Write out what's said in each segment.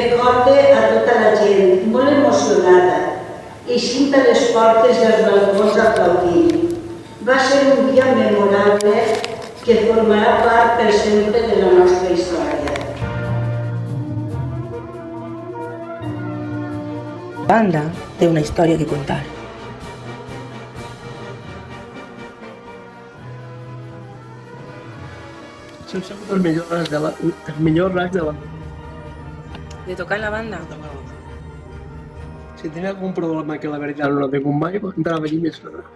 Recorde a tota la gent, molt emocionada, eixint a les portes dels balcons aplaudint. Va ser un dia memorable que formarà part per sempre de la nostra història. La banda té una història que contar. Són segur els millors racs de la... De tocar en la banda? Si tenia algun problema que la veritat no la tinc mai, entrava allí més que res.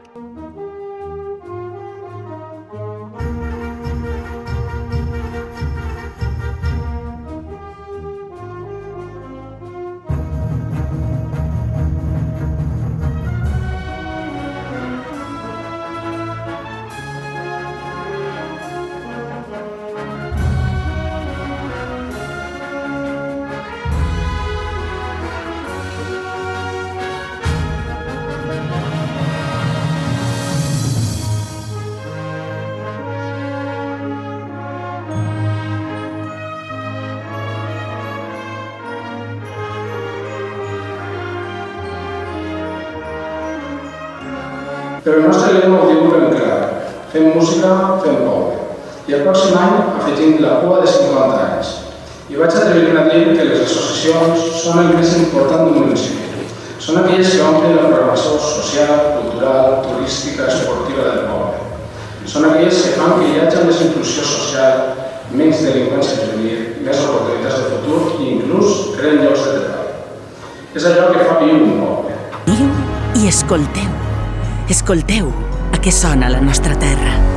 Però el nostre lema ho diu ben clar. Fem música, fem poble. I el pròxim any afegim la cua de 50 anys. I vaig atrevir-me a dir que les associacions són el més important d'un municipi. Són aquelles que omplen la programació social, cultural, turística, esportiva del poble. Són aquelles que fan que hi hagi més inclusió social, menys delinqüència juvenil, més oportunitats de futur i inclús creen llocs de treball. És allò que fa viu un poble. Veniu i escolteu. Escolteu a què sona la nostra terra.